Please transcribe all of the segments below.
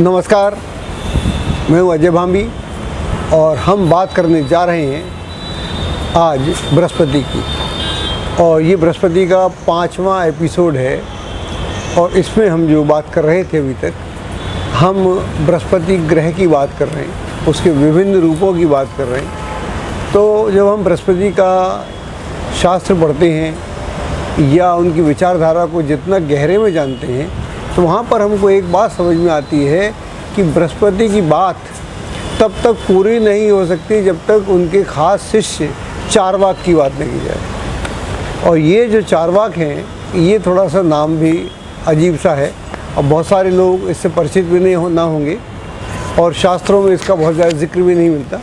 नमस्कार, मैं हूँ अजय भांबी और हम बात करने जा रहे हैं आज बृहस्पति की। और ये बृहस्पति का 5वां एपिसोड है और इसमें हम जो बात कर रहे थे अभी तक, हम बृहस्पति ग्रह की बात कर रहे हैं, उसके विभिन्न रूपों की बात कर रहे हैं। तो जब हम बृहस्पति का शास्त्र पढ़ते हैं या उनकी विचारधारा को जितना गहरे में जानते हैं तो वहाँ पर हमको एक बात समझ में आती है कि बृहस्पति की बात तब तक पूरी नहीं हो सकती जब तक उनके खास शिष्य चारवाक की बात नहीं की जाए। और ये जो चारवाक हैं, ये थोड़ा सा नाम भी अजीब सा है और बहुत सारे लोग इससे परिचित भी ना होंगे और शास्त्रों में इसका बहुत ज़्यादा जिक्र भी नहीं मिलता,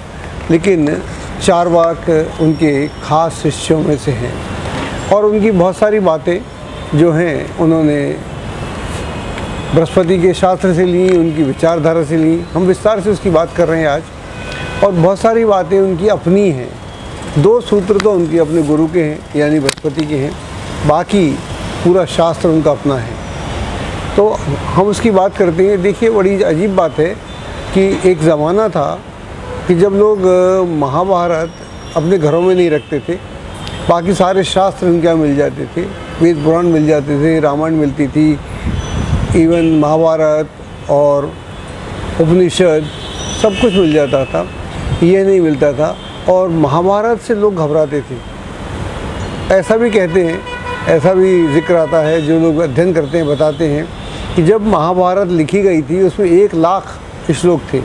लेकिन चारवाक उनके खास शिष्यों में से हैं और उनकी बहुत सारी बातें जो हैं उन्होंने बृहस्पति के शास्त्र से ली, उनकी विचारधारा से ली। हम विस्तार से उसकी बात कर रहे हैं आज। और बहुत सारी बातें उनकी अपनी हैं। 2 सूत्र तो उनके अपने गुरु के हैं, यानी बृहस्पति के हैं, बाकी पूरा शास्त्र उनका अपना है। तो हम उसकी बात करते हैं। देखिए, बड़ी अजीब बात है कि एक ज़माना था कि जब लोग महाभारत अपने घरों में नहीं रखते थे, बाकी सारे शास्त्र उनके यहाँ मिल जाते थे, वेद पुराण मिल जाते थे, रामायण मिलती थी, इवन महाभारत और उपनिषद सब कुछ मिल जाता था, ये नहीं मिलता था। और महाभारत से लोग घबराते थे। ऐसा भी कहते हैं, ऐसा भी जिक्र आता है, जो लोग अध्ययन करते हैं बताते हैं कि जब महाभारत लिखी गई थी उसमें 1 लाख श्लोक थे,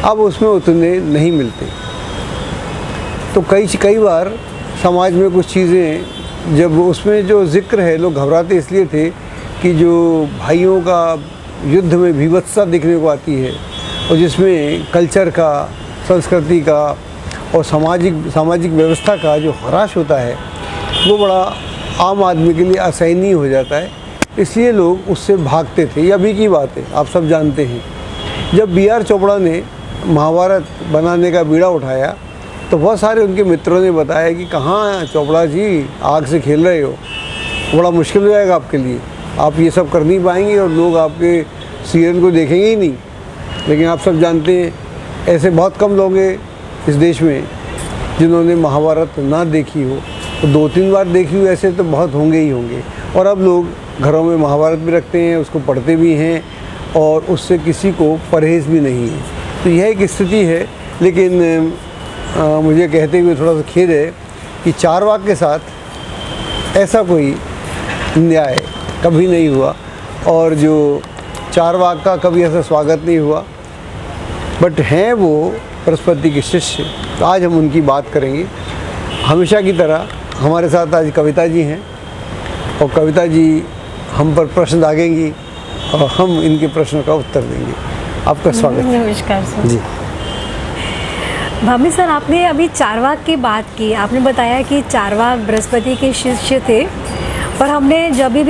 अब उसमें उतने नहीं मिलते। तो कई बार समाज में कुछ चीज़ें जब उसमें जो जिक्र है, लोग घबराते इसलिए थे कि जो भाइयों का युद्ध में विवत्सता दिखने को आती है और जिसमें कल्चर का, संस्कृति का और सामाजिक व्यवस्था का जो ह्रास होता है, वो बड़ा आम आदमी के लिए असहनीय हो जाता है। इसलिए लोग उससे भागते थे। ये अभी की बात है, आप सब जानते हैं। जब B.R. चोपड़ा ने महाभारत बनाने का बीड़ा उठाया तो बहुत सारे उनके मित्रों ने बताया कि कहाँ चोपड़ा जी, आग से खेल रहे हो, बड़ा मुश्किल हो जाएगा आपके लिए, आप ये सब कर नहीं पाएंगे और लोग आपके सीरियल को देखेंगे ही नहीं। लेकिन आप सब जानते हैं, ऐसे बहुत कम लोग हैं इस देश में जिन्होंने महाभारत ना देखी हो। तो 2-3 बार देखी हो ऐसे तो बहुत होंगे ही होंगे। और अब लोग घरों में महाभारत भी रखते हैं, उसको पढ़ते भी हैं और उससे किसी को परहेज़ भी नहीं है। तो यह एक स्थिति है। लेकिन मुझे कहते हुए थोड़ा सा खेद है कि चारवाक के साथ ऐसा कोई न्याय कभी नहीं हुआ और जो चारवाक का कभी ऐसा स्वागत नहीं हुआ, बट हैं वो बृहस्पति के शिष्य। तो आज हम उनकी बात करेंगे। हमेशा की तरह हमारे साथ आज कविता जी हैं और कविता जी हम पर प्रश्न दागेंगी और हम इनके प्रश्नों का उत्तर देंगे। आपका स्वागत है। नमस्कार सर जी। भाभी सर, आपने अभी चारवाक की बात की। आपने बताया कि चारवाक बृहस्पति के शिष्य थे, पर हमने जब भी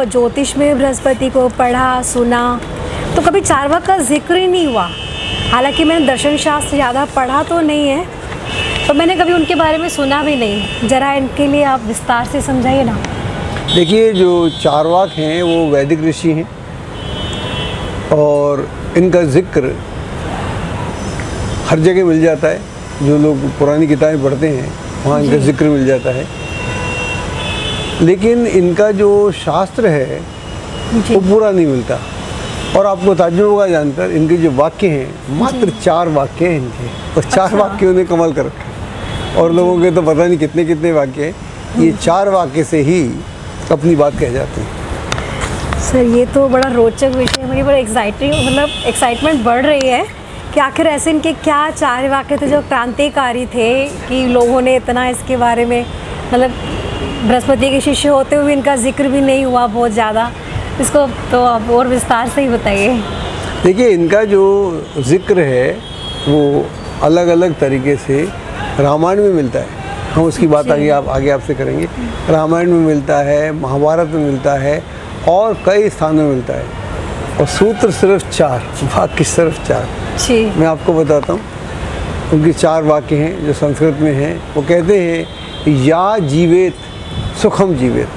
ज्योतिष में बृहस्पति को पढ़ा, सुना, तो कभी चारवाक का जिक्र ही नहीं हुआ। हालांकि मैंने दर्शन शास्त्र ज़्यादा पढ़ा तो नहीं है, तो मैंने कभी उनके बारे में सुना भी नहीं। ज़रा इनके लिए आप विस्तार से समझाइए ना। देखिए, जो चारवाक हैं वो वैदिक ऋषि हैं और इनका जिक्र हर जगह मिल जाता है। जो लोग पुरानी किताबें पढ़ते हैं वहाँ इनका जिक्र मिल जाता है। लेकिन इनका जो शास्त्र है वो पूरा नहीं मिलता। और आपको ताज्जुब होगा जानकर, इनके जो वाक्य हैं मात्र 4 वाक्य हैं इनके, और 4 वाक्यों ने कमाल कर रखा। और लोगों के तो पता नहीं कितने कितने वाक्य हैं। ये 4 वाक्य से ही अपनी बात कह जाते हैं। सर, ये तो बड़ा रोचक विषय है। मेरी बड़ा एक्साइटमेंट बढ़ रही है कि आखिर ऐसे इनके क्या 4 वाक्य थे जो क्रांतिकारी थे कि लोगों ने इतना इसके बारे में, बृहस्पति के शिष्य होते हुए इनका जिक्र भी नहीं हुआ बहुत ज़्यादा। इसको तो आप और विस्तार से ही बताइए। देखिए, इनका जो जिक्र है वो अलग अलग तरीके से रामायण में मिलता है। हम उसकी बात आगे आपसे करेंगे। रामायण में मिलता है, महाभारत में मिलता है और कई स्थानों में मिलता है। और सूत्र सिर्फ 4, वाक्य सिर्फ 4। जी, मैं आपको बताता हूँ। उनके 4 वाक्य हैं जो संस्कृत में हैं। वो कहते हैं, या जीवेत सुखम जीवेत।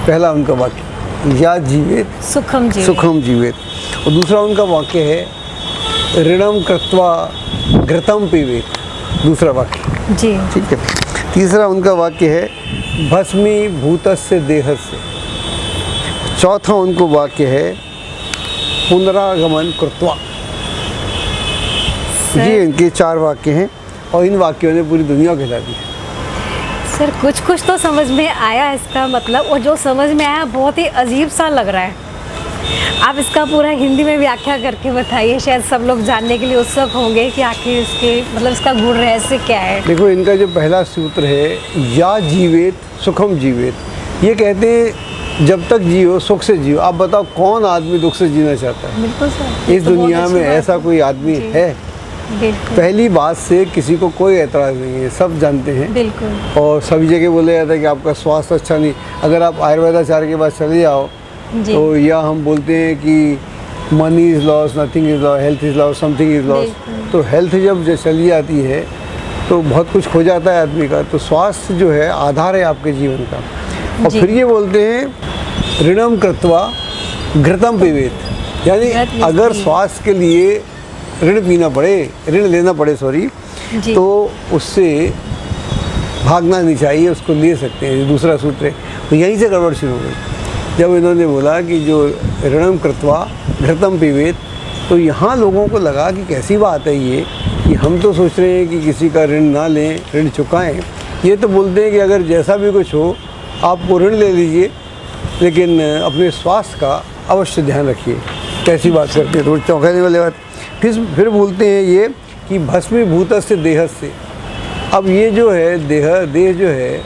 पहला उनका वाक्य, या जीवेत सुखम जीवेत। सुखम जीवेत। और दूसरा उनका वाक्य है ऋणम कृत्वा घृतम पीवेत, दूसरा वाक्य। जी। ठीक है। तीसरा उनका वाक्य है भस्मी भूतस्य देहस्य। चौथा उनको वाक्य है पुनरागमन कृत्वा। ये इनके 4 वाक्य हैं और इन वाक्यों ने पूरी दुनिया को हिला दी है। सर कुछ कुछ तो समझ में आया इसका मतलब, और जो समझ में आया बहुत ही अजीब सा लग रहा है। आप इसका पूरा हिंदी में व्याख्या करके बताइए, शायद सब लोग जानने के लिए उत्सुक होंगे कि आखिर इसके मतलब इसका गुण रहस्य क्या है। देखो, इनका जो पहला सूत्र है या जीवेत सुखम जीवेत। ये कहते हैं जब तक जियो सुख से जियो। आप बताओ कौन आदमी दुख से जीना चाहता है? बिल्कुल सर। इस दुनिया में ऐसा कोई आदमी है? बिल्कुल। पहली बात से किसी को कोई एतराज़ नहीं है, सब जानते हैं। बिल्कुल। और सभी जगह बोला जाता है कि आपका स्वास्थ्य अच्छा नहीं। अगर आप आयुर्वेदाचार्य के पास चले जाओ तो या हम बोलते हैं कि money is loss, nothing is loss, health is loss, something is loss. तो हेल्थ जब चली जाती है तो बहुत कुछ खो जाता है आदमी का। तो स्वास्थ्य जो है आधार है आपके जीवन का। और फिर ये बोलते हैं ऋणम कृत्वा घृतम पीवेत, यानी अगर स्वास्थ्य के लिए ऋण पीना पड़े, ऋण लेना पड़े तो उससे भागना नहीं चाहिए, उसको ले सकते हैं। ये दूसरा सूत्र है। तो यहीं से गड़बड़ शुरू हो गई जब इन्होंने बोला कि जो ऋणम कृत्वा घृतम पीवेत। तो यहाँ लोगों को लगा कि कैसी बात है ये, कि हम तो सोच रहे हैं कि किसी का ऋण ना लें, ऋण चुकाएं। ये तो बोलते हैं कि अगर जैसा भी कुछ हो आपको ऋण ले लीजिए, लेकिन अपने स्वास्थ्य का अवश्य ध्यान रखिए। कैसी बात करते हैं, रोज चौंकाने वाली बात। फिर बोलते हैं ये कि भस्मीभूतस्य देहस्य। अब ये जो है देह जो है,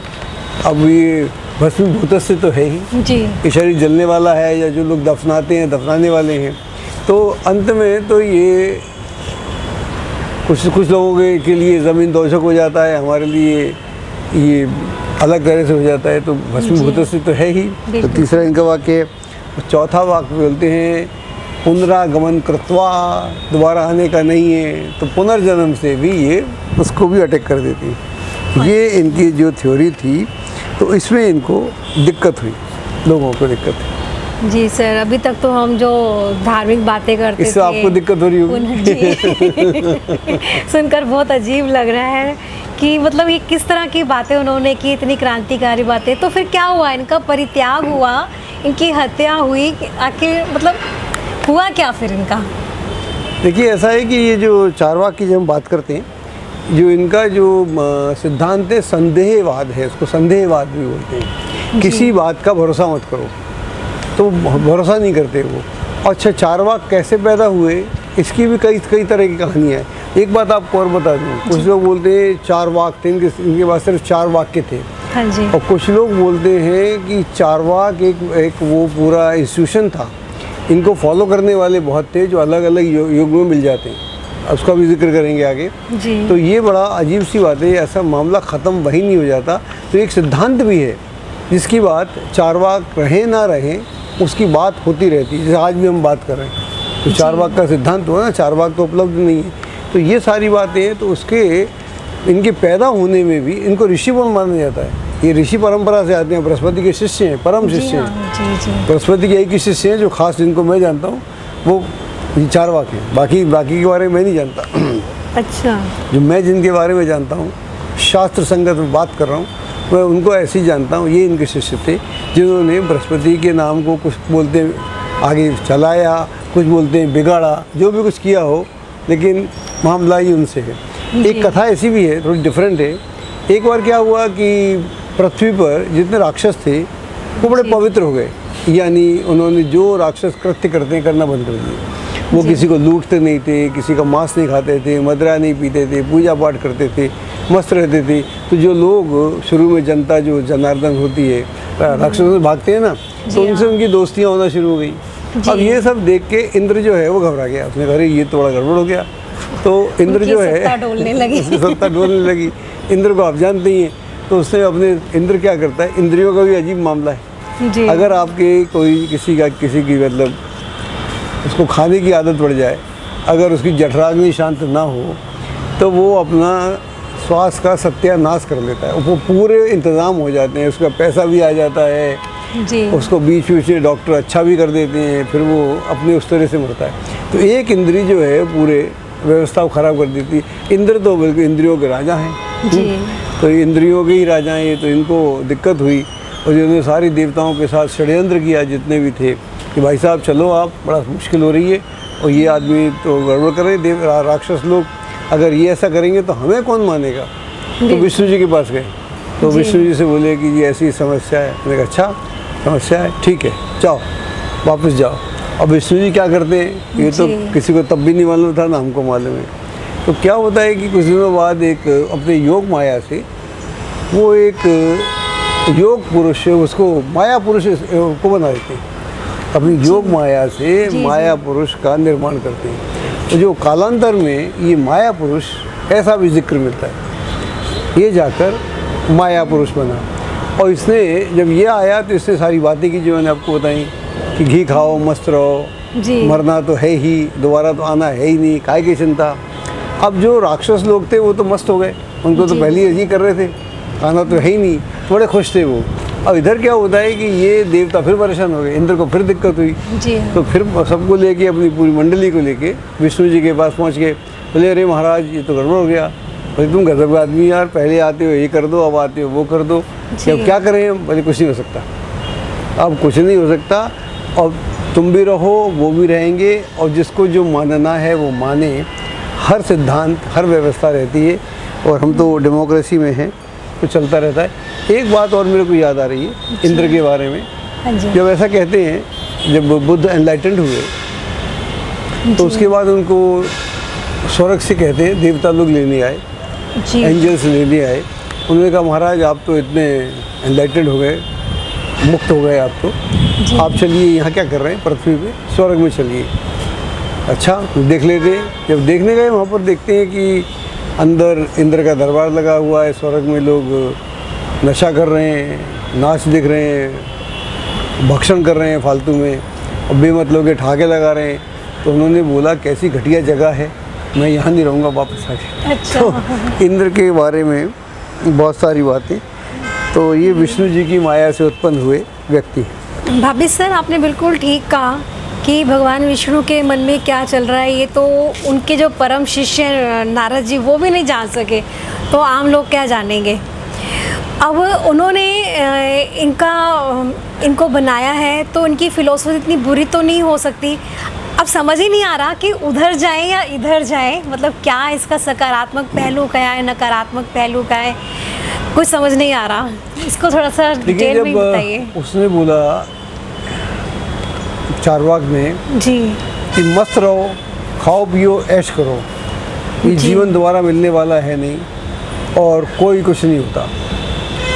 अब ये भस्मीभूतस्य तो है ही जी। ये शरीर जलने वाला है, या जो लोग दफनाते हैं दफनाने वाले हैं। तो अंत में तो ये कुछ लोगों के लिए ज़मीन दोषक हो जाता है, हमारे लिए ये अलग तरह से हो जाता है। तो भस्मीभूतस्य तो है ही। तो तीसरा इनका वाक्य है। चौथा वाक्य बोलते हैं पुनरागमन कृत्वा, दोबारा आने का नहीं है। तो पुनर्जन्म से भी ये उसको भी अटैक कर देती है। ये इनकी जो थ्योरी थी, तो इसमें इनको दिक्कत हुई, लोगों को दिक्कत हुई। जी सर, अभी तक तो हम जो धार्मिक बातें करते इससे थे, आपको दिक्कत हो रही होगी। जी। सुनकर बहुत अजीब लग रहा है कि मतलब ये किस तरह की बातें उन्होंने की, इतनी क्रांतिकारी बातें। तो फिर क्या हुआ? इनका परित्याग हुआ, इनकी हत्या हुई, आखिर मतलब हुआ क्या फिर इनका? देखिए, ऐसा है कि ये जो चारवाक की जब हम बात करते हैं, जो इनका जो सिद्धांत है संदेहवाद है, उसको संदेहवाद भी बोलते हैं। किसी बात का भरोसा मत करो, तो भरोसा नहीं करते वो। अच्छा, चारवाक कैसे पैदा हुए, इसकी भी कई तरह की कहानियाँ हैं। एक बात आपको और बता दूँ, कुछ लोग बोलते हैं 4 वाक थे, इनके पास सिर्फ 4 वाक्य थे। हाँ जी। और कुछ लोग बोलते हैं कि चारवाक एक वो पूरा इंस्टीट्यूशन था। इनको फॉलो करने वाले बहुत थे, जो अलग अलग युग में मिल जाते हैं। उसका भी जिक्र करेंगे आगे जी। तो ये बड़ा अजीब सी बात है, ऐसा मामला ख़त्म वही नहीं हो जाता। तो एक सिद्धांत भी है जिसकी बात चारवाक रहे ना रहे, उसकी बात होती रहती है। जैसे आज भी हम बात कर रहे हैं, तो चारवाक का सिद्धांत हुआ ना, चारवाक तो उपलब्ध नहीं है। तो ये सारी बातें हैं। तो उसके इनके पैदा होने में भी इनको ऋषि माना जाता है। ये ऋषि परंपरा से आते हैं, बृहस्पति के शिष्य हैं, परम शिष्य हैं। बृहस्पति के एक ही शिष्य हैं जो खास जिनको मैं जानता हूँ, वो चारवाक हैं। बाकी के बारे में मैं नहीं जानता। अच्छा। जो मैं जिनके बारे में जानता हूँ, शास्त्र संगत में बात कर रहा हूँ, मैं उनको ऐसे ही जानता हूँ। ये इनके शिष्य थे जिन्होंने बृहस्पति के नाम को कुछ बोलते हैं आगे चलाया, कुछ बोलते हैं बिगाड़ा, जो भी कुछ किया हो, लेकिन मामला ही उनसे है। एक कथा ऐसी भी है, थोड़ी डिफरेंट है। एक बार क्या हुआ कि पृथ्वी पर जितने राक्षस थे वो बड़े पवित्र हो गए, यानी उन्होंने जो राक्षस कृत्य करते हैं करना बंद कर दिए। वो किसी को लूटते नहीं थे, किसी का मांस नहीं खाते थे, मदिरा नहीं पीते थे, पूजा पाठ करते थे, मस्त रहते थे। तो जो लोग शुरू में जनता जो जनार्दन होती है, राक्षसों से भागते हैं ना, तो उनसे उनकी दोस्तियाँ होना शुरू हो गई। अब ये सब देख के इंद्र जो है वो घबरा गया। उसने कहा ये तो बड़ा गड़बड़ हो गया। तो इंद्र जो है सत्ता डोलने लगी। सत्ता डोलने लगी। इंद्र को आप जानते ही हैं। तो उसने अपने इंद्र क्या करता है, इंद्रियों का भी अजीब मामला है जी। अगर आपके कोई किसी की मतलब उसको खाने की आदत पड़ जाए, अगर उसकी जठराग्नि शांत ना हो, तो वो अपना श्वास का सत्यानाश कर लेता है। वो पूरे इंतज़ाम हो जाते हैं, उसका पैसा भी आ जाता है, जी। उसको बीच बीच में डॉक्टर अच्छा भी कर देते हैं, फिर वो अपने उस तरह से मरता है। तो एक इंद्री जो है पूरे व्यवस्था को खराब कर देती है। इंद्र तो बल्कि इंद्रियों के राजा हैं। जी। तो ये इंद्रियों के ही राजा हैं, ये तो इनको दिक्कत हुई और जिन्होंने सारी देवताओं के साथ षड्यंत्र किया जितने भी थे कि भाई साहब चलो आप, बड़ा मुश्किल हो रही है और ये आदमी तो गड़बड़ कर रहे हैं, देव राक्षस लोग, अगर ये ऐसा करेंगे तो हमें कौन मानेगा। तो विष्णु जी के पास गए, तो जी। विष्णु जी से बोले कि ये ऐसी समस्या है। मैंने कहा अच्छा समस्या है, ठीक है जाओ वापस जाओ। अब विष्णु जी क्या करते हैं, ये तो जी। किसी को तब भी नहीं मालूम था ना हमको मालूम है। तो क्या होता है कि कुछ दिनों बाद एक अपने योग माया से वो एक योग पुरुष उसको माया पुरुष को बना देते हैं, अपनी योग माया से जी, माया पुरुष का निर्माण करते हैं। तो जो कालांतर में ये माया पुरुष ऐसा भी जिक्र मिलता है, ये जाकर माया पुरुष बना। और इसने जब ये आया तो इसने सारी बातें की जो मैंने आपको बताई कि घी खाओ मस्त रहो, जी। मरना तो है ही, दोबारा तो आना है ही नहीं, काय की चिंता। अब जो राक्षस लोग थे वो तो मस्त हो गए, उनको तो जी। पहले ही कर रहे थे, आना तो है ही नहीं, बड़े खुश थे वो। अब इधर क्या होता है कि ये देवता फिर परेशान हो गए, इंद्र को फिर दिक्कत हुई। जी। तो फिर सबको लेके अपनी पूरी मंडली को लेके विष्णु जी के पास पहुंच गए। बोले अरे महाराज ये तो गड़बड़ हो गया। बोले तुम गजब का आदमी यार, पहले आते हो ये कर दो, अब आते हो वो कर दो, जी। अब क्या करें हम। बोले कुछ नहीं हो सकता, अब कुछ नहीं हो सकता, और तुम भी रहो वो भी रहेंगे, और जिसको जो मानना है वो माने। हर सिद्धांत हर व्यवस्था रहती है, और हम तो डेमोक्रेसी में हैं तो चलता रहता है। एक बात और मेरे को याद आ रही है इंद्र के बारे में। हाँ जी। जब ऐसा कहते हैं, जब बुद्ध एनलाइटेंड हुए तो उसके बाद उनको स्वर्ग से कहते हैं देवता लोग लेने आए, जी। एंजल्स लेने आए। उन्होंने कहा महाराज आप तो इतने एनलाइटेंड हो गए, मुक्त हो गए आप तो, आप चलिए यहाँ क्या कर रहे हैं पृथ्वी पे, स्वर्ग में चलिए। अच्छा देख लेते हैं। जब देखने गए वहाँ पर देखते हैं कि अंदर इंद्र का दरबार लगा हुआ है, स्वर्ग में लोग नशा कर रहे हैं, नाच देख रहे हैं, भक्षण कर रहे हैं फालतू में, और बेमतलब के ठहाके लगा रहे हैं। तो उन्होंने बोला कैसी घटिया जगह है, मैं यहाँ नहीं रहूँगा, वापस आ गए। अच्छा। तो इंद्र के बारे में बहुत सारी बातें, तो ये विष्णु जी की माया से उत्पन्न हुए व्यक्ति हैं। भाभी सर आपने बिल्कुल ठीक कहा कि भगवान विष्णु के मन में क्या चल रहा है ये तो उनके जो परम शिष्य हैं, नारद जी, वो भी नहीं जान सके, तो आम लोग क्या जानेंगे। अब उन्होंने इनको बनाया है तो इनकी फ़िलोसफी इतनी बुरी तो नहीं हो सकती। अब समझ ही नहीं आ रहा कि उधर जाएं या इधर जाएं, मतलब क्या इसका सकारात्मक पहलू क्या है, नकारात्मक पहलू क्या है, कुछ समझ नहीं आ रहा। इसको थोड़ा सा डिटेल में बताइए। उसने बोला चारवाक में जी। कि मस्त रहो, खाओ पियो ऐश करो, ये जी। जीवन दोबारा मिलने वाला है नहीं और कोई कुछ नहीं होता,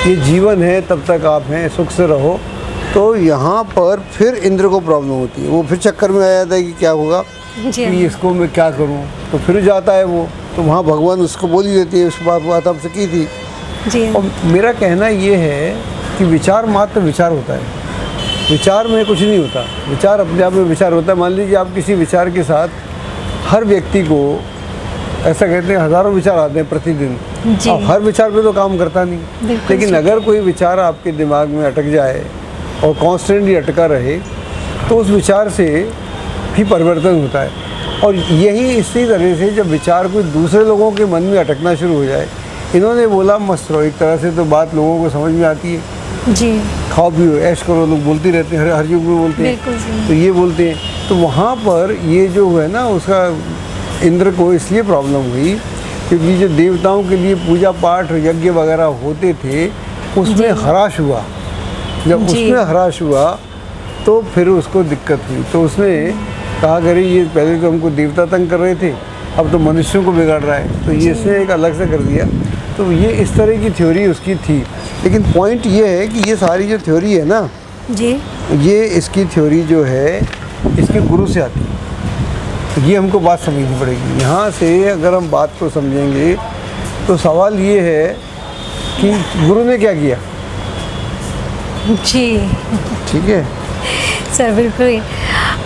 ये जीवन है तब तक आप हैं, सुख से रहो। तो यहाँ पर फिर इंद्र को प्रॉब्लम होती है, वो फिर चक्कर में आ जाता है कि क्या होगा, जी। कि इसको मैं क्या करूँ। तो फिर जाता है वो, तो वहाँ भगवान उसको बोल ही देती है, उस बात आपसे की थी। जी। और मेरा कहना ये है कि विचार मात्र विचार होता है, विचार में कुछ नहीं होता, विचार अपने आप में विचार होता है। मान लीजिए आप किसी विचार के साथ, हर व्यक्ति को ऐसा कहते हैं हज़ारों विचार आते हैं प्रतिदिन, जी। अब हर विचार पे तो काम करता नहीं, बिल्कुल लेकिन सही। अगर कोई विचार आपके दिमाग में अटक जाए और कॉन्स्टेंटली अटका रहे तो उस विचार से भी परिवर्तन होता है। और यही इसी तरह से जब विचार कोई दूसरे लोगों के मन में अटकना शुरू हो जाए, इन्होंने बोला मस्त रहो, एक तरह से तो बात लोगों को समझ में आती है, जी। खाओ पियो ऐश करो, लोग बोलते रहते हैं, हर युग में बोलते बिल्कुल हैं, सही। तो ये बोलते हैं। तो वहाँ पर ये जो है ना, उसका इंद्र को इसलिए प्रॉब्लम हुई क्योंकि जो देवताओं के लिए पूजा पाठ यज्ञ वगैरह होते थे उसमें हराश हुआ। जब जी। उसमें हराश हुआ तो फिर उसको दिक्कत हुई, तो उसने कहा करे ये पहले तो हमको देवता तंग कर रहे थे, अब तो मनुष्यों को बिगाड़ रहा है, तो ये इसने एक अलग से कर दिया। तो ये इस तरह की थ्योरी उसकी थी। लेकिन पॉइंट ये है कि ये सारी जो थ्योरी है ना, जी। ये इसकी थ्योरी जो है इसके गुरु से आती है। ये हमको बात समझनी पड़ेगी। यहाँ से अगर हम बात को समझेंगे तो सवाल ये है कि गुरु ने क्या किया। जी। ठीक है सर बिल्कुल।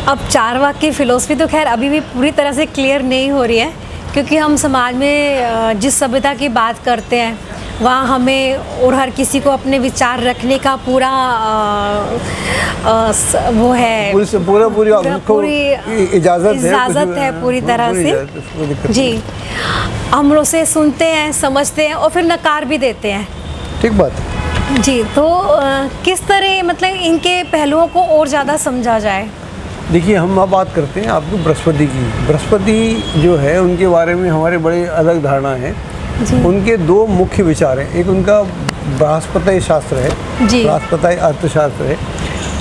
अब चारवाक की फ़िलोसफी तो खैर अभी भी पूरी तरह से क्लियर नहीं हो रही है, क्योंकि हम समाज में जिस सभ्यता की बात करते हैं वहाँ हमें और हर किसी को अपने विचार रखने का पूरा वो है, पूरी इजाज़त है पूरी तरह से। जी, हम उसे सुनते हैं, समझते हैं और फिर नकार भी देते हैं। ठीक बात है जी। तो किस तरह मतलब इनके पहलुओं को और ज़्यादा समझा जाए? देखिए, हम अब बात करते हैं आपको बृहस्पति की। बृहस्पति जो है उनके बारे में हमारे बड़े अलग धारणा है। उनके दो मुख्य विचार हैं। एक उनका बृहस्पति शास्त्र है, बृहस्पति अर्थशास्त्र है।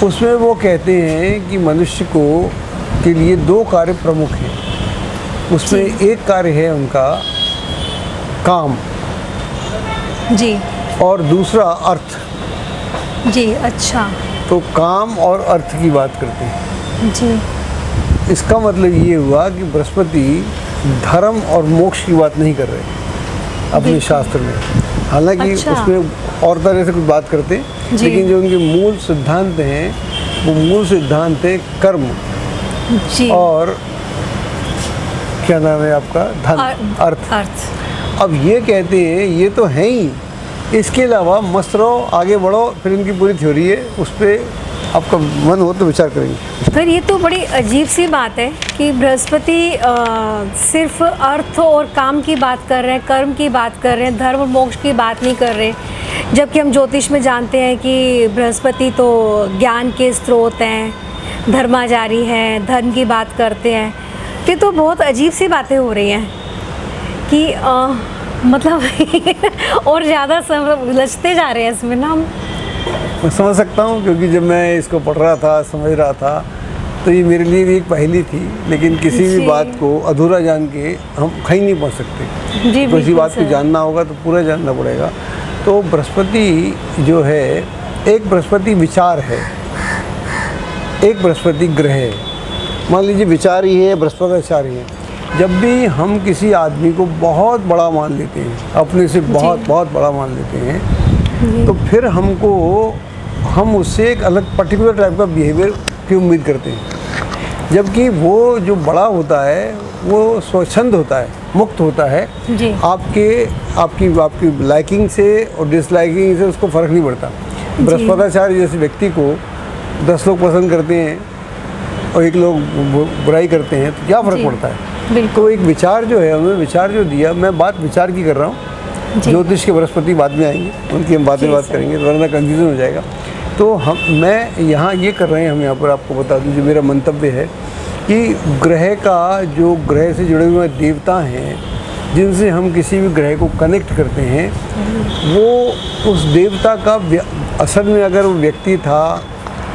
उसमें वो कहते हैं कि मनुष्य को के लिए दो कार्य प्रमुख हैं। उसमें एक कार्य है उनका काम जी, और दूसरा अर्थ जी। अच्छा, तो काम और अर्थ की बात करते हैं जी। इसका मतलब ये हुआ कि बृहस्पति धर्म और मोक्ष की बात नहीं कर रहे अपने शास्त्र में। हालांकि उसमें और तरह से कुछ बात करते हैं, लेकिन जो उनके मूल सिद्धांत हैं वो मूल सिद्धांत है कर्म जी। और क्या नाम है आपका, धन, अर्थ। अब ये कहते हैं ये तो है ही, इसके अलावा मस्त रहो, आगे बढ़ो। फिर इनकी पूरी थ्योरी है, उस पर आपका मन हो तो विचार करेंगे। फिर ये तो बड़ी अजीब सी बात है कि बृहस्पति सिर्फ अर्थ और काम की बात कर रहे हैं, कर्म की बात कर रहे हैं, धर्म और मोक्ष की बात नहीं कर रहे। जबकि हम ज्योतिष में जानते हैं कि बृहस्पति तो ज्ञान के स्रोत हैं, धर्माचारी हैं, धर्म की बात करते हैं। ये तो बहुत अजीब सी बातें हो रही हैं कि मतलब और ज़्यादा उलझते जा रहे हैं इसमें ना हम। मैं समझ सकता हूँ, क्योंकि जब मैं इसको पढ़ रहा था, समझ रहा था, तो ये मेरे लिए भी एक पहेली थी। लेकिन किसी भी बात को अधूरा जान के हम कहीं नहीं पहुँच सकते। जी, किसी बात को जानना होगा तो पूरा जानना पड़ेगा। तो बृहस्पति जो है, एक बृहस्पति विचार है, एक बृहस्पति ग्रह है। मान लीजिए विचार ही है, बृहस्पति आचार ही है। जब भी हम किसी आदमी को बहुत बड़ा मान लेते हैं, अपने से बहुत बहुत बड़ा मान लेते हैं, तो फिर हम उससे एक अलग पर्टिकुलर टाइप का बिहेवियर की उम्मीद करते हैं। जबकि वो जो बड़ा होता है वो स्वच्छंद होता है, मुक्त होता है। आपकी लाइकिंग से और डिसलाइकिंग से उसको फ़र्क नहीं पड़ता। बृहस्पतिचार्य जैसे व्यक्ति को 10 लोग पसंद करते हैं और 1 लोग बुराई करते हैं, तो क्या फ़र्क पड़ता है। तो एक विचार जो है, उन्होंने विचार जो दिया, मैं बात विचार की कर रहा हूँ। ज्योतिष के बृहस्पति बाद में आएंगे, उनकी हम बात करेंगे, वरना कंफ्यूजन हो जाएगा। तो मैं यहाँ ये कर रहे हैं, हम यहाँ पर आपको बता दूँ, जो मेरा मंतव्य है कि जो ग्रह से जुड़े हुए देवता हैं, जिनसे हम किसी भी ग्रह को कनेक्ट करते हैं, वो उस देवता का असल में अगर वो व्यक्ति था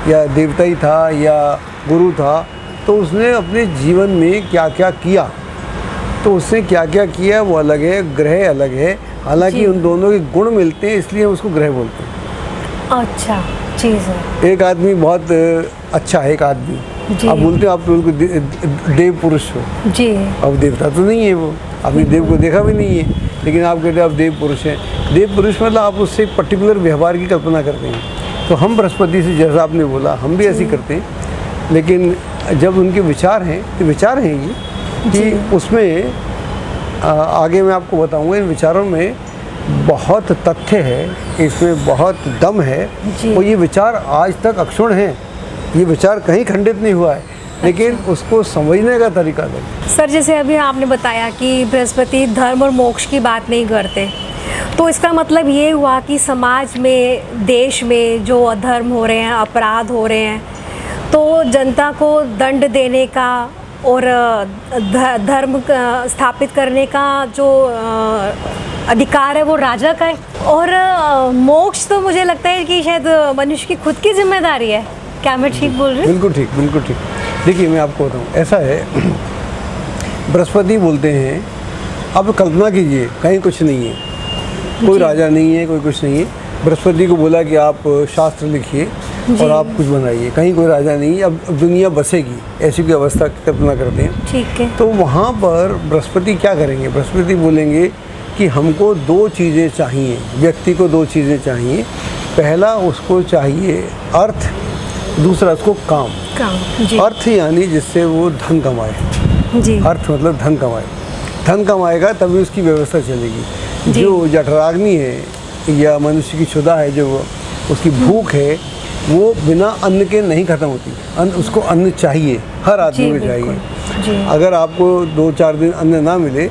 या देवता ही था या गुरु था, तो उसने अपने जीवन में क्या क्या किया, तो उसने क्या क्या किया वो अलग है, ग्रह अलग है। हालांकि उन दोनों के गुण मिलते हैं, इसलिए उसको ग्रह बोलते हैं। अच्छा चीज़ है। एक आदमी बहुत अच्छा है, एक आदमी आप बोलते हो, आप तो उनको देव पुरुष हो जी। अब देवता तो नहीं है वो, आपने देव को देखा भी नहीं है, लेकिन आप कहते हो आप देव पुरुष हैं। देव पुरुष मतलब आप उससे एक पर्टिकुलर व्यवहार की कल्पना करते हैं। तो हम बृहस्पति से, जैसा आपने बोला, हम भी ऐसे करते हैं। लेकिन जब उनके विचार हैं, तो विचार हैं ये कि उसमें आगे मैं आपको बताऊंगा, इन विचारों में बहुत तथ्य है, इसमें बहुत दम है। और ये विचार आज तक अक्षुण्ण हैं, ये विचार कहीं खंडित नहीं हुआ है, लेकिन उसको समझने का तरीका अलग। सर, जैसे अभी आपने बताया कि बृहस्पति धर्म और मोक्ष की बात नहीं करते, तो इसका मतलब ये हुआ कि समाज में, देश में जो अधर्म हो रहे हैं, अपराध हो रहे हैं, तो जनता को दंड देने का और धर्म स्थापित करने का जो अधिकार है वो राजा का है। और मोक्ष तो मुझे लगता है कि शायद मनुष्य की खुद की जिम्मेदारी है। क्या मैं ठीक बोल रही हूँ? बिल्कुल ठीक, बिल्कुल ठीक। देखिए मैं आपको बताऊँ, ऐसा है, बृहस्पति बोलते हैं, अब कल्पना कीजिए कहीं कुछ नहीं है, कोई राजा नहीं है, कोई कुछ नहीं है। बृहस्पति को बोला कि आप शास्त्र लिखिए और आप कुछ बनाइए, कहीं कोई राजा नहीं है, अब दुनिया बसेगी, ऐसी कोई अवस्था की कल्पना करते हैं। ठीक है। तो वहाँ पर बृहस्पति क्या करेंगे? बृहस्पति बोलेंगे कि हमको 2 चीज़ें चाहिए, व्यक्ति को 2 चीज़ें चाहिए। पहला उसको चाहिए अर्थ, दूसरा उसको काम। जी। अर्थ यानी जिससे वो धन कमाए जी। अर्थ मतलब धन कमाए, धन कमाएगा तभी उसकी व्यवस्था चलेगी। जो जठराग्नि है या मनुष्य की क्षुधा है, जो उसकी भूख है, वो बिना अन्न के नहीं खत्म होती। उसको अन्न चाहिए, हर आदमी को चाहिए। जी। अगर आपको 2-4 दिन अन्न ना मिले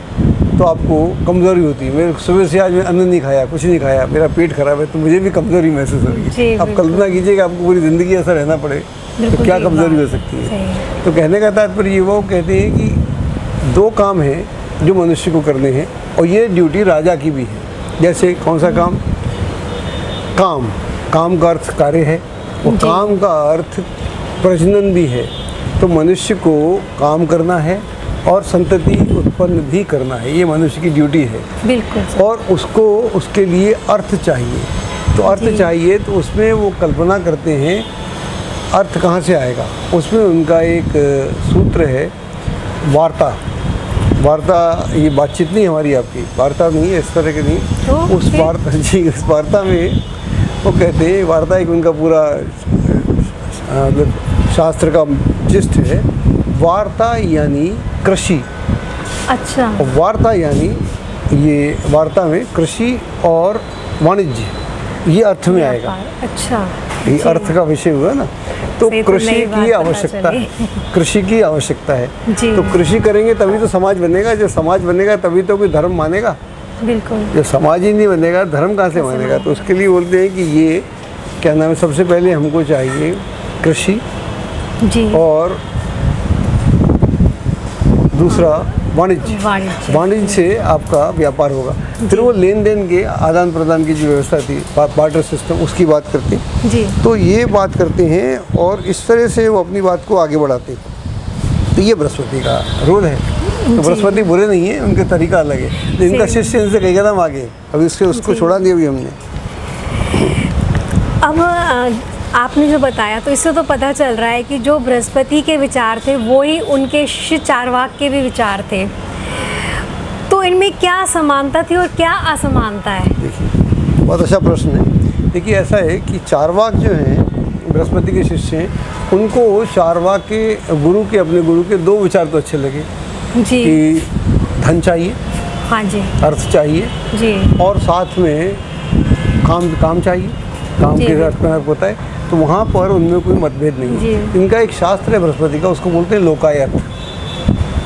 तो आपको कमज़ोरी होती है। मैं सुबह से आज मैं अन्न नहीं खाया, कुछ नहीं खाया, मेरा पेट खराब है, तो मुझे भी कमज़ोरी महसूस हो रही है। आप कल्पना कीजिए कि आपको पूरी ज़िंदगी ऐसा रहना पड़े तो क्या कमज़ोरी हो सकती है। तो कहने का तात्पर्य ये, वो कहते हैं कि 2 काम हैं जो मनुष्य को करने हैं, और ये ड्यूटी राजा की भी है। जैसे कौन सा काम? काम का अर्थ कार्य है, और काम का अर्थ प्रजनन भी है। तो मनुष्य को काम करना है और संतति उत्पन्न भी करना है, ये मनुष्य की ड्यूटी है। बिल्कुल। और उसको उसके लिए अर्थ चाहिए। तो अर्थ चाहिए, तो उसमें वो कल्पना करते हैं अर्थ कहाँ से आएगा। उसमें उनका एक सूत्र है, वार्ता। ये बातचीत नहीं हमारी आपकी, वार्ता नहीं है इस तरह की नहीं। तो उस वार्ता में वो कहते हैं, वार्ता एक उनका पूरा शास्त्र का जिस्ट है। वार्ता यानी कृषि। अच्छा। और वार्ता यानी, ये वार्ता में कृषि और वाणिज्य, ये अर्थ में आएगा। अच्छा, ये अर्थ का विषय हुआ ना। तो कृषि की आवश्यकता है, कृषि की आवश्यकता है। तो कृषि करेंगे तभी तो समाज बनेगा। जब समाज बनेगा तभी तो कोई धर्म मानेगा। बिल्कुल। जब समाज ही नहीं बनेगा, धर्म कहाँ से मानेगा। तो उसके लिए बोलते हैं कि ये क्या नाम है, सबसे पहले हमको चाहिए कृषि, और दूसरा वाणिज्य से आपका व्यापार होगा। फिर वो लेन देन के आदान प्रदान की जो व्यवस्था थी, बार्टर सिस्टम, उसकी बात करते हैं। जी। तो ये बात करते हैं और इस तरह से वो अपनी बात को आगे बढ़ाते हैं। तो ये बृहस्पति का रोल है। तो बृहस्पति बुरे नहीं है, उनका तरीका अलग है। तो इनका शिष्य इनसे कई कदम आगे, अभी उसको छोड़ा दिया अभी हमने। अब आपने जो बताया, तो इससे तो पता चल रहा है कि जो बृहस्पति के विचार थे वो ही उनके शिष्य चारवाक के भी विचार थे। तो इनमें क्या समानता थी और क्या असमानता है? देखिए, बहुत अच्छा प्रश्न है। देखिए, ऐसा है कि चारवाक जो हैं, बृहस्पति के शिष्य हैं, उनको चारवाक के अपने गुरु के 2 विचार तो अच्छे लगे। जी। कि धन चाहिए, हाँ जी, अर्थ चाहिए जी, और साथ में काम चाहिए, काम के अर्थ में अर्थ होता है। तो वहाँ पर उनमें कोई मतभेद नहीं है। इनका एक शास्त्र है बृहस्पति का, उसको बोलते हैं लोकायत।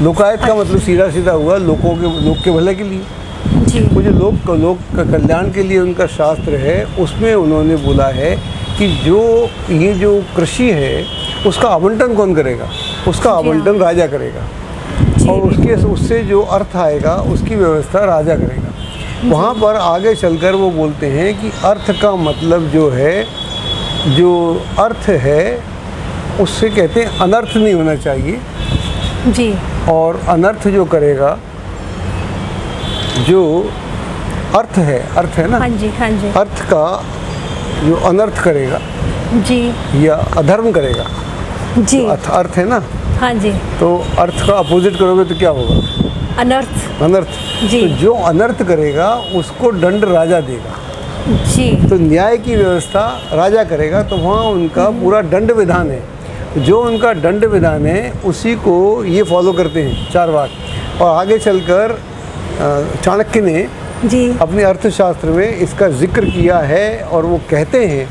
लोकायत का मतलब सीधा सीधा हुआ लोग के भले के लिए। जी। वो जो लोक का कल्याण के लिए उनका शास्त्र है, उसमें उन्होंने बोला है कि ये जो कृषि है उसका आवंटन कौन करेगा? उसका आवंटन राजा करेगा, और उससे जो अर्थ आएगा उसकी व्यवस्था राजा करेगा। वहाँ पर आगे चलकर वो बोलते हैं कि अर्थ का मतलब जो अर्थ है उससे कहते हैं अनर्थ नहीं होना चाहिए। जी। और अनर्थ जो करेगा, जो अर्थ है ना, हाँ जी, हाँ जी, अर्थ का जो अनर्थ करेगा जी, या अधर्म करेगा, जी, अर्थ है ना, हाँ जी, तो अर्थ का अपोजिट करोगे तो क्या होगा? अनर्थ। जी। तो जो अनर्थ करेगा उसको दंड राजा देगा। जी। तो न्याय की व्यवस्था राजा करेगा, तो वहाँ उनका पूरा दंड विधान है। जो उनका दंड विधान है उसी को ये फॉलो करते हैं चारवाक। और आगे चलकर चाणक्य ने जी अपने अर्थशास्त्र में इसका जिक्र किया है, और वो कहते हैं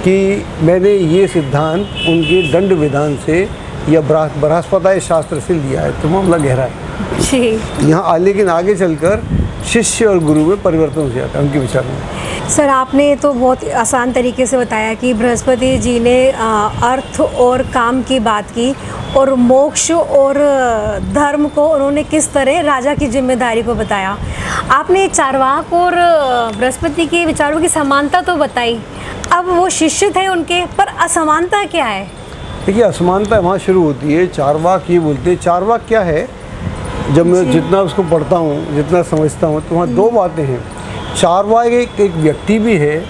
कि मैंने ये सिद्धांत उनके दंड विधान से या बृहस्पति शास्त्र से लिया है। तो मामला गहरा है जी। यहाँ, लेकिन आगे चलकर शिष्य और गुरु में परिवर्तन हो जाता है उनके विचार में। सर, आपने तो बहुत आसान तरीके से बताया कि बृहस्पति जी ने अर्थ और काम की बात की, और मोक्ष और धर्म को उन्होंने किस तरह राजा की जिम्मेदारी को बताया। आपने चारवाक और बृहस्पति के विचारों की समानता तो बताई, अब वो शिष्य थे उनके, पर असमानता क्या है? देखिए, असमानता वहाँ शुरू होती है। चारवाक ये बोलते हैं, चारवाक क्या है, जब मैं जितना उसको पढ़ता हूँ, जितना समझता हूँ, तो वहाँ 2 बातें हैं। चारवाक एक व्यक्ति भी है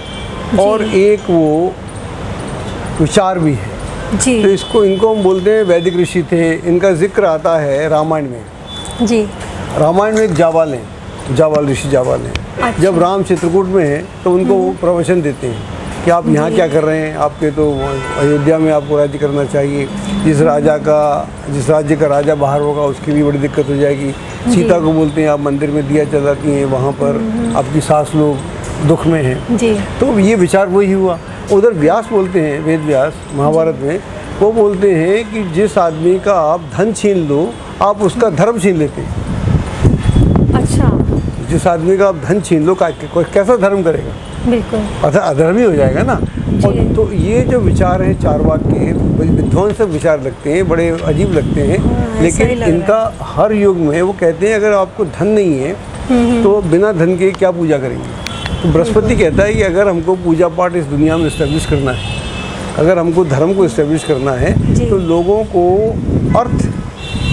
और एक वो विचार भी है। जी। तो इनको हम बोलते हैं वैदिक ऋषि थे। इनका जिक्र आता है रामायण में। जी। रामायण में एक जाबाल ऋषि जाबाल हैं। अच्छा। जब राम चित्रकूट में है तो उनको वो प्रवचन देते हैं कि आप यहाँ क्या कर रहे हैं, आपके तो अयोध्या में आपको राज्य करना चाहिए। जिस राज्य का राजा बाहर होगा उसकी भी बड़ी दिक्कत हो जाएगी। सीता को बोलते हैं आप मंदिर में दिया जलाती हैं, वहाँ पर आपकी सास लोग दुख में हैं। जी। तो ये विचार वही हुआ। उधर व्यास बोलते हैं, वेद व्यास महाभारत में वो बोलते हैं कि जिस आदमी का आप धन छीन लो आप उसका धर्म छीन लेते हैं। अच्छा। जिस आदमी का आप धन छीन लो कोई कैसा धर्म करेगा, बिल्कुल। अधर्मी हो जाएगा ना। और तो ये जो विचार हैं चारवाक के विध्वंसक विचार लगते हैं, बड़े अजीब लगते हैं, लेकिन इनका हर युग में वो कहते हैं अगर आपको धन नहीं है तो बिना धन के क्या पूजा करेंगे। तो बृहस्पति कहता है कि अगर हमको पूजा पाठ इस दुनिया में इस्टेब्लिश करना है, अगर हमको धर्म को इस्टेब्लिश करना है तो लोगों को अर्थ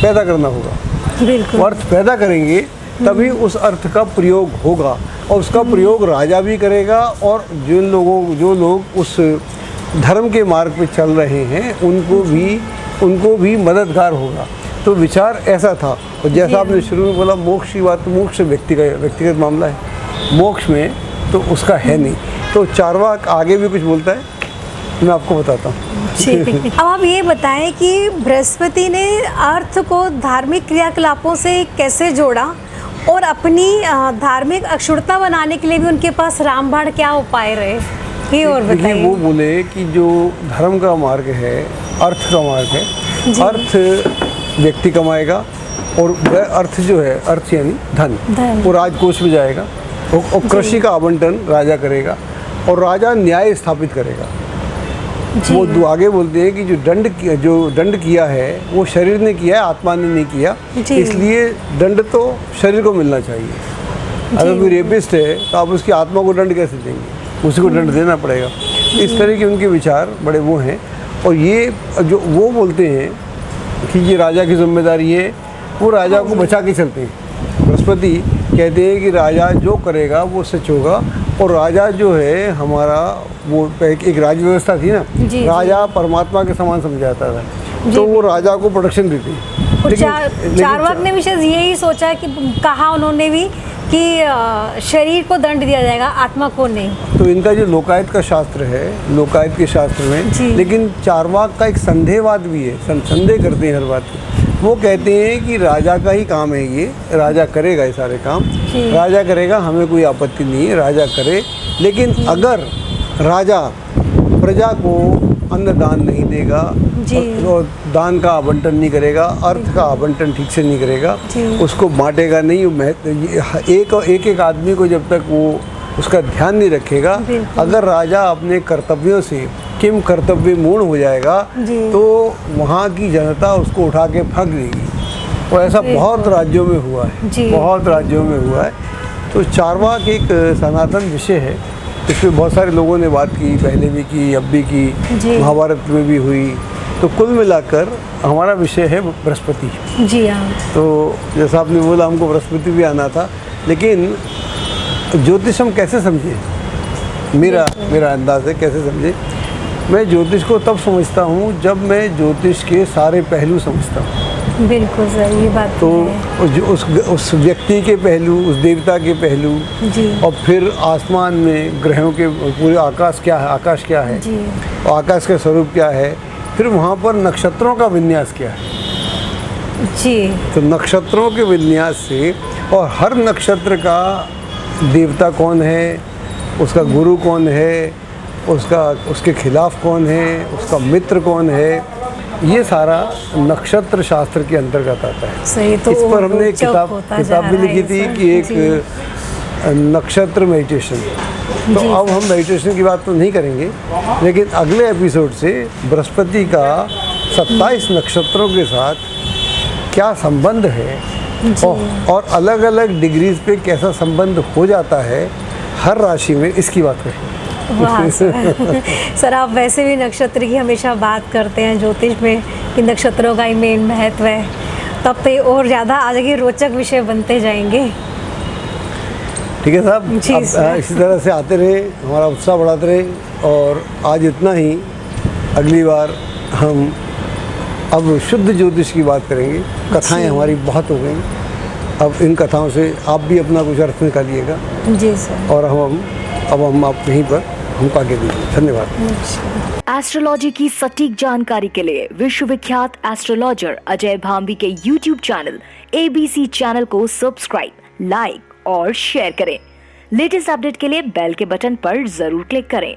पैदा करना होगा। बिल्कुल। अर्थ पैदा करेंगे तभी उस अर्थ का प्रयोग होगा, और उसका प्रयोग राजा भी करेगा, और जो लोग उस धर्म के मार्ग पे चल रहे हैं उनको भी मददगार होगा। तो विचार ऐसा था। और जैसा आपने शुरू में बोला मोक्ष की बात, तो मोक्ष व्यक्तिगत मामला है, मोक्ष में तो उसका है नहीं। तो चारवाक आगे भी कुछ बोलता है, मैं आपको बताता हूँ। ठीक। अब आप ये बताएं कि बृहस्पति ने अर्थ को धार्मिक क्रियाकलापों से कैसे जोड़ा, और अपनी धार्मिक अक्षुण्णता बनाने के लिए भी उनके पास रामबाण क्या उपाय रहे, ये और बताइए। वो बोले कि जो धर्म का मार्ग है, अर्थ का मार्ग है, अर्थ व्यक्ति कमाएगा, और वह अर्थ जो है, अर्थ यानी धन, वो राजकोष में जाएगा, और कृषि का आवंटन राजा करेगा, और राजा न्याय स्थापित करेगा। वो आगे बोलते हैं कि जो दंड किया है वो शरीर ने किया है, आत्मा ने नहीं किया, इसलिए दंड तो शरीर को मिलना चाहिए। अगर कोई रेपिस्ट है तो आप उसकी आत्मा को दंड कैसे देंगे, उसी को दंड देना पड़ेगा। इस तरह के उनके विचार बड़े वो हैं। और ये जो वो बोलते हैं कि ये राजा की जिम्मेदारी है, वो राजा को बचा के चलते हैं। बृहस्पति कहते हैं कि राजा जो करेगा वो सच होगा, और राजा जो है हमारा वो एक राज्य व्यवस्था थी ना, राजा परमात्मा के समान समझाता था, तो वो राजा को प्रोटेक्शन देती है। चारवाक ने भी शायद यही सोचा कि कहा उन्होंने भी कि शरीर को दंड दिया जाएगा, आत्मा को नहीं। तो इनका जो लोकायत का शास्त्र है, लोकायत के शास्त्र में, लेकिन चारवाक का एक संदेहवाद भी है, संदेह करते हैं हर बात की। वो कहते हैं कि राजा का ही काम है ये, राजा करेगा ये सारे काम, राजा करेगा, हमें कोई आपत्ति नहीं है, राजा करे। लेकिन अगर राजा प्रजा को अन्न दान नहीं देगा और दान का आवंटन नहीं करेगा, अर्थ का आवंटन ठीक से नहीं करेगा, उसको बांटेगा नहीं, एक आदमी को जब तक वो उसका ध्यान नहीं रखेगा, अगर राजा अपने कर्तव्यों से किम कर्तव्य मूर्ण हो जाएगा तो वहाँ की जनता उसको उठा के फेंक देगी। और ऐसा बहुत राज्यों में हुआ है, बहुत राज्यों में हुआ है। तो चारवाक एक सनातन विषय है, इसमें बहुत सारे लोगों ने बात की, पहले भी की, अब भी की, महाभारत में भी हुई। तो कुल मिलाकर हमारा विषय है बृहस्पति। जी हाँ। तो जैसा आपने बोला हमको बृहस्पति भी आना था, लेकिन ज्योतिष हम कैसे समझे, मेरा अंदाज़ है कैसे समझे। मैं ज्योतिष को तब समझता हूँ जब मैं ज्योतिष के सारे पहलू समझता हूँ। बिल्कुल सर, ये बात तो उस व्यक्ति के पहलू, उस देवता के पहलू, और फिर आसमान में ग्रहों के पूरे आकाश क्या है, और आकाश का स्वरूप क्या है, फिर वहाँ पर नक्षत्रों का विन्यास क्या है। तो नक्षत्रों के विन्यास से, और हर नक्षत्र का देवता कौन है, उसका गुरु कौन है, उसके खिलाफ कौन है, उसका मित्र कौन है, ये सारा नक्षत्र शास्त्र के अंतर्गत आता है। सही। तो इस पर हमने एक किताब भी लिखी थी कि एक नक्षत्र मेडिटेशन। तो अब हम मेडिटेशन की बात तो नहीं करेंगे, लेकिन अगले एपिसोड से बृहस्पति का 27 नक्षत्रों के साथ क्या संबंध है, और अलग अलग डिग्रीज पे कैसा संबंध हो जाता है हर राशि में, इसकी बात करेंगे। वाह सर, आप वैसे भी नक्षत्र की हमेशा बात करते हैं ज्योतिष में कि नक्षत्रों का ही मेन महत्व है, तब तो और ज़्यादा आगे रोचक विषय बनते जाएंगे। ठीक है साहब, इसी तरह से आते रहे, हमारा उत्साह बढ़ाते रहे। और आज इतना ही, अगली बार हम अब शुद्ध ज्योतिष की बात करेंगे। कथाएं हमारी बहुत हो गई, अब इन कथाओं से आप भी अपना कुछ अर्थ निकालिएगा। जी सर। और अब हम आप यहीं पर हमको आगे दीजिए। धन्यवाद। एस्ट्रोलॉजी की सटीक जानकारी के लिए विश्वविख्यात एस्ट्रोलॉजर अजय भांबी के YouTube चैनल ABC चैनल को सब्सक्राइब, लाइक और शेयर करें। लेटेस्ट अपडेट के लिए बेल के बटन पर जरूर क्लिक करें।